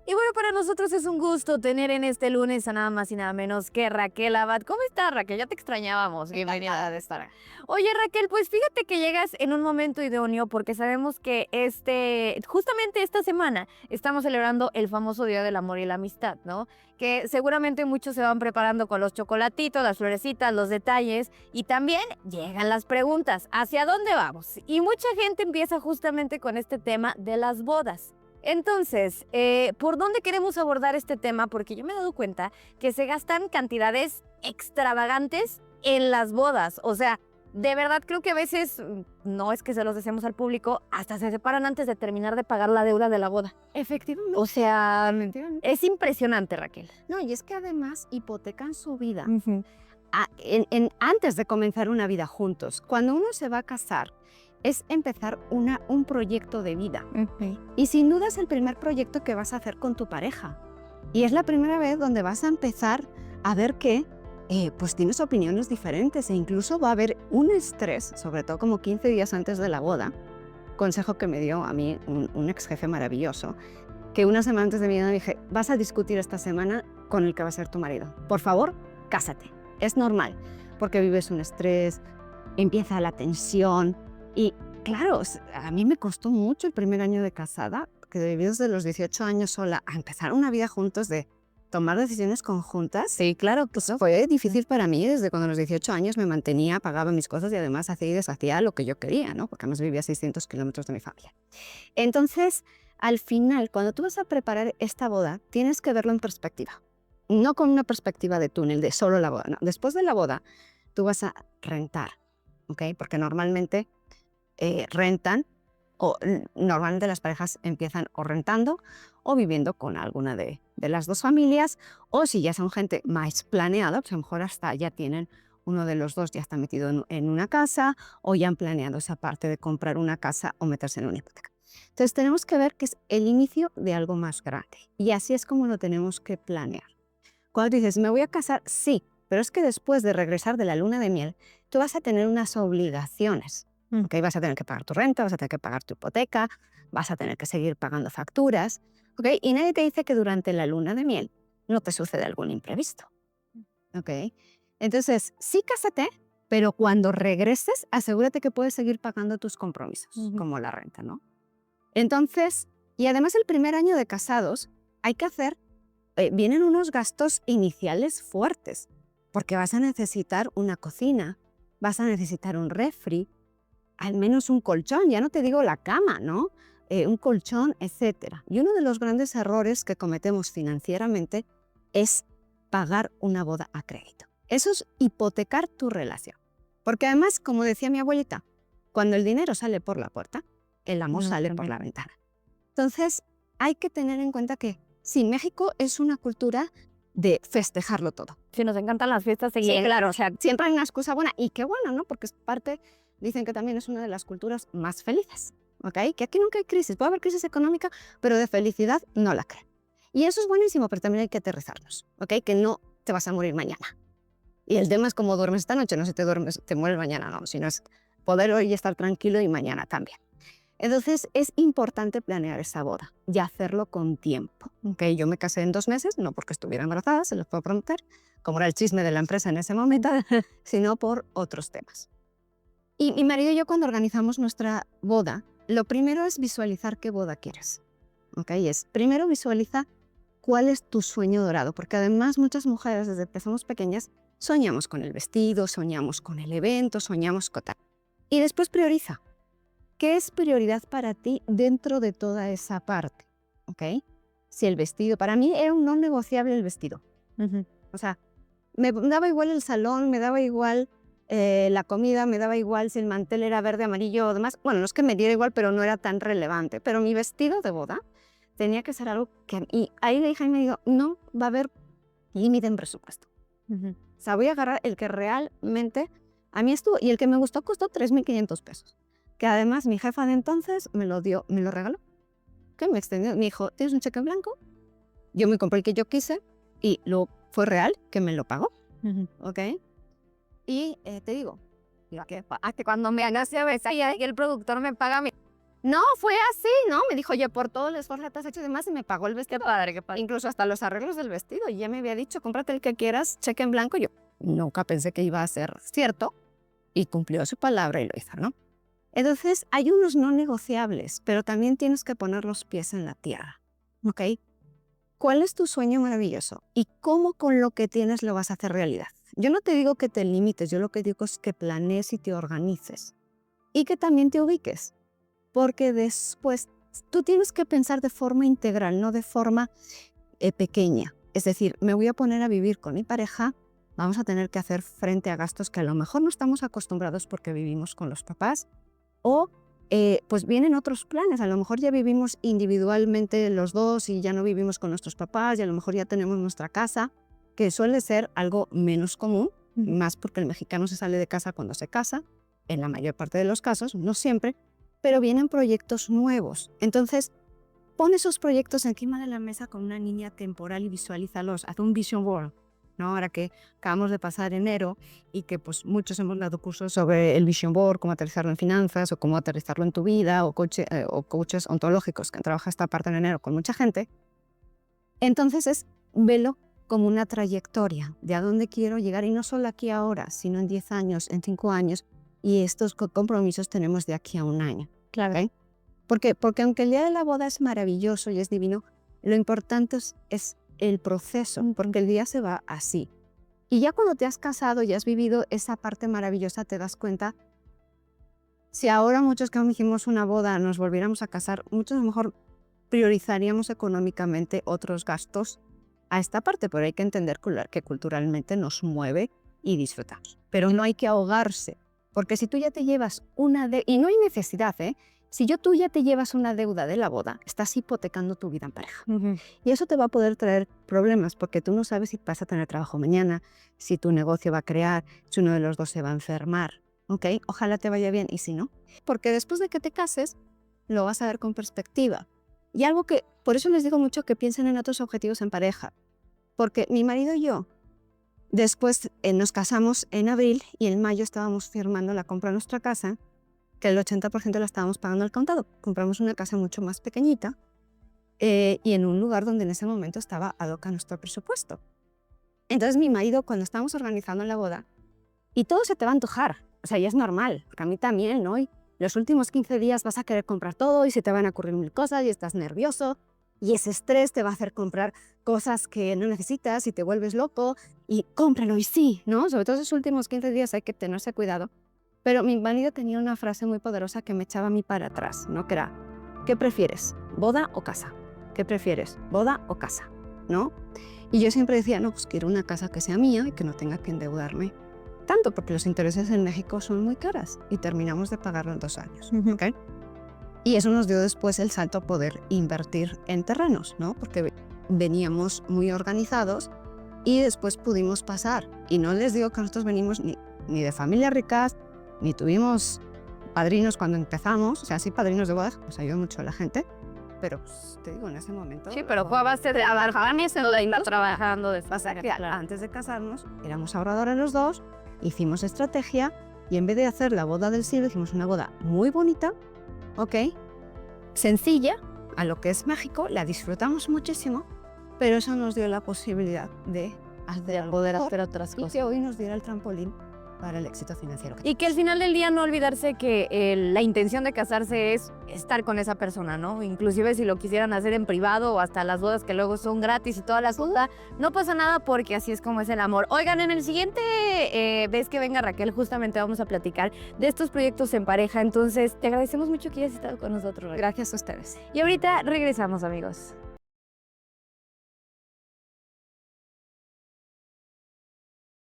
Y bueno, para nosotros es un gusto tener en este lunes a nada más y nada menos que Raquel Abad. ¿Cómo estás, Raquel? Ya te extrañábamos. Bienvenida de estar. Oye, Raquel, pues fíjate que llegas en un momento idóneo porque sabemos que justamente esta semana estamos celebrando el famoso Día del Amor y la Amistad, ¿no? Que seguramente muchos se van preparando con los chocolatitos, las florecitas, los detalles y también llegan las preguntas, ¿hacia dónde vamos? Y mucha gente empieza justamente con este tema de las bodas. Entonces, ¿por dónde queremos abordar este tema? Porque yo me he dado cuenta que se gastan cantidades extravagantes en las bodas. O sea, de verdad creo que a veces, no es que se los decimos al público, hasta se separan antes de terminar de pagar la deuda de la boda. Efectivamente. O sea, Efectivamente. es impresionante, Raquel. No, y es que además hipotecan su vida Uh-huh. antes de comenzar una vida juntos. Cuando uno se va a casar, es empezar un proyecto de vida. Uh-huh. Y sin duda es el primer proyecto que vas a hacer con tu pareja. Y es la primera vez donde vas a empezar a ver que pues tienes opiniones diferentes e incluso va a haber un estrés, sobre todo como 15 días antes de la boda. Consejo que me dio a mí un ex jefe maravilloso, que una semana antes de mi boda me dije, vas a discutir esta semana con el que va a ser tu marido. Por favor, cásate. Es normal, porque vives un estrés, empieza la tensión. Y claro, a mí me costó mucho el primer año de casada, que viví desde los 18 años sola, a empezar una vida juntos de tomar decisiones conjuntas. Sí, claro, pues Fue difícil para mí, desde cuando a los 18 años me mantenía, pagaba mis cosas y además hacía y deshacía lo que yo quería, ¿no? Porque además vivía a 600 kilómetros de mi familia. Entonces, al final, cuando tú vas a preparar esta boda, tienes que verlo en perspectiva. No con una perspectiva de túnel, de solo la boda, no. Después de la boda, tú vas a rentar, ¿ok? Porque normalmente rentan, o normalmente las parejas empiezan o rentando o viviendo con alguna de las dos familias, o si ya son gente más planeada, pues a lo mejor hasta ya tienen uno de los dos ya está metido en una casa o ya han planeado esa parte de comprar una casa o meterse en una hipoteca. Entonces tenemos que ver que es el inicio de algo más grande y así es como lo tenemos que planear. Cuando dices, me voy a casar, sí, pero es que después de regresar de la luna de miel, tú vas a tener unas obligaciones. ¿Okay? Vas a tener que pagar tu renta, vas a tener que pagar tu hipoteca, vas a tener que seguir pagando facturas. ¿Okay? Y nadie te dice que durante la luna de miel no te sucede algún imprevisto. ¿Okay? Entonces, sí, cásate, pero cuando regreses, asegúrate que puedes seguir pagando tus compromisos, como la renta, ¿no? Entonces, y además el primer año de casados, hay que hacer, vienen unos gastos iniciales fuertes, porque vas a necesitar una cocina, vas a necesitar un refri, al menos un colchón, ya no te digo la cama, ¿no? Un colchón, etc. Y uno de los grandes errores que cometemos financieramente es pagar una boda a crédito. Eso es hipotecar tu relación. Porque además, como decía mi abuelita, cuando el dinero sale por la puerta, el amor sale por la ventana. Entonces, hay que tener en cuenta que sí, México es una cultura de festejarlo todo. Sí, nos encantan las fiestas. Sí, claro, o sea, siempre hay una excusa buena y qué bueno, ¿no? Porque es parte, dicen que también es una de las culturas más felices, ¿ok? Que aquí nunca hay crisis, puede haber crisis económica, pero de felicidad no la creen. Y eso es buenísimo, pero también hay que aterrizarnos, ¿ok? Que no te vas a morir mañana. Y el tema es cómo duermes esta noche, no si te duermes, te mueres mañana, no, sino es poder hoy estar tranquilo y mañana también. Entonces es importante planear esa boda y hacerlo con tiempo. ¿Okay? Yo me casé en 2 meses, no porque estuviera embarazada, se los puedo prometer, como era el chisme de la empresa en ese momento, sino por otros temas. Y mi marido y yo cuando organizamos nuestra boda, lo primero es visualizar qué boda quieres. ¿Okay? Primero visualiza cuál es tu sueño dorado, porque además muchas mujeres desde que somos pequeñas soñamos con el vestido, soñamos con el evento, soñamos con tal. Y después prioriza. ¿Qué es prioridad para ti dentro de toda esa parte? ¿Okay? Si el vestido, para mí era un no negociable el vestido. O sea, me daba igual el salón, me daba igual la comida, me daba igual si el mantel era verde, amarillo o demás. Bueno, no es que me diera igual, pero no era tan relevante. Pero mi vestido de boda tenía que ser algo que... Y ahí le dije y me dijo, no va a haber límite en presupuesto. O sea, voy a agarrar el que realmente a mí estuvo, y el que me gustó costó 3.500 pesos. Que además mi jefa de entonces me lo regaló. Que me extendió, me dijo, ¿tienes un cheque en blanco? Yo me compré el que yo quise y fue real que me lo pagó. ¿Ok? Y te digo, que cuando me hagas ya ves y el productor me paga a mí. No, fue así, ¿no? Me dijo, oye, por todo el esfuerzo que te has hecho y demás, y me pagó el vestido. Qué padre, qué padre. Incluso hasta los arreglos del vestido. Y ya me había dicho, cómprate el que quieras, cheque en blanco. Yo nunca pensé que iba a ser cierto. Y cumplió su palabra y lo hizo, ¿no? Entonces, hay unos no negociables, pero también tienes que poner los pies en la tierra, ¿ok? ¿Cuál es tu sueño maravilloso? ¿Y cómo con lo que tienes lo vas a hacer realidad? Yo no te digo que te limites, yo lo que digo es que planees y te organices. Y que también te ubiques. Porque después tú tienes que pensar de forma integral, no de forma pequeña. Es decir, me voy a poner a vivir con mi pareja, vamos a tener que hacer frente a gastos que a lo mejor no estamos acostumbrados porque vivimos con los papás, o pues vienen otros planes, a lo mejor ya vivimos individualmente los dos y ya no vivimos con nuestros papás y a lo mejor ya tenemos nuestra casa, que suele ser algo menos común, más porque el mexicano se sale de casa cuando se casa, en la mayor parte de los casos, no siempre, pero vienen proyectos nuevos. Entonces, pon esos proyectos encima de la mesa con una línea temporal y visualízalos, haz un vision board, ¿no? Ahora que acabamos de pasar enero y que pues muchos hemos dado cursos sobre el vision board, cómo aterrizarlo en finanzas o cómo aterrizarlo en tu vida, o coaches ontológicos que han trabajado esta parte en enero con mucha gente. Entonces velo como una trayectoria de a dónde quiero llegar, y no solo aquí ahora, sino en 10 años, en 5 años, y estos compromisos tenemos de aquí a un año. Claro. ¿Okay? Porque aunque el día de la boda es maravilloso y es divino, lo importante es el proceso, porque el día se va así. Y ya cuando te has casado y has vivido esa parte maravillosa, te das cuenta, si ahora muchos que aún hicimos una boda nos volviéramos a casar, muchos a lo mejor priorizaríamos económicamente otros gastos a esta parte, pero hay que entender que culturalmente nos mueve y disfrutamos. Pero no hay que ahogarse, porque si tú ya te llevas una deuda, y no hay necesidad, si tú ya te llevas una deuda de la boda, estás hipotecando tu vida en pareja. Y eso te va a poder traer problemas, porque tú no sabes si vas a tener trabajo mañana, si tu negocio va a crear, si uno de los dos se va a enfermar. ¿Ok? Ojalá te vaya bien, y si no, porque después de que te cases, lo vas a ver con perspectiva. Y algo que, por eso les digo mucho que piensen en otros objetivos en pareja, porque mi marido y yo, después nos casamos en abril y en mayo estábamos firmando la compra de nuestra casa, que el 80% la estábamos pagando al contado. Compramos una casa mucho más pequeñita y en un lugar donde en ese momento estaba ad hoc a nuestro presupuesto. Entonces mi marido, cuando estábamos organizando la boda, y todo se te va a antojar, o sea, y es normal, porque a mí también, ¿no? Y los últimos 15 días vas a querer comprar todo y se te van a ocurrir mil cosas y estás nervioso, y ese estrés te va a hacer comprar cosas que no necesitas y te vuelves loco, y cómpralo y sí, ¿no? Sobre todo esos últimos 15 días hay que tenerse cuidado. Pero mi marido tenía una frase muy poderosa que me echaba a mí para atrás, ¿no? Que era, ¿qué prefieres? ¿Boda o casa? ¿Qué prefieres? ¿Boda o casa? ¿No? Y yo siempre decía, no, pues quiero una casa que sea mía y que no tenga que endeudarme tanto, porque los intereses en México son muy caras y terminamos de pagarlo en 2 años. ¿Okay? Y eso nos dio después el salto a poder invertir en terrenos, ¿no? Porque veníamos muy organizados y después pudimos pasar. Y no les digo que nosotros venimos ni de familias ricas, ni tuvimos padrinos cuando empezamos, o sea, sí padrinos de bodas, nos ayudó mucho la gente, pero pues, te digo, en ese momento... Sí, pero fue a base de estar trabajando de Antes de casarnos, éramos ahorradores los dos, hicimos estrategia, y en vez de hacer la boda del siglo, hicimos una boda muy bonita, ¿ok? Sencilla, a lo que es México, la disfrutamos muchísimo, pero eso nos dio la posibilidad de poder hacer otras y cosas. que hoy nos diera el trampolín para el éxito financiero. Y que al final del día no olvidarse que la intención de casarse es estar con esa persona, ¿no? Inclusive si lo quisieran hacer en privado o hasta las bodas que luego son gratis y toda la cosa, no pasa nada porque así es como es el amor. Oigan, en el siguiente vez que venga Raquel, justamente vamos a platicar de estos proyectos en pareja. Entonces, te agradecemos mucho que hayas estado con nosotros, Raquel. Gracias a ustedes. Y ahorita regresamos, amigos.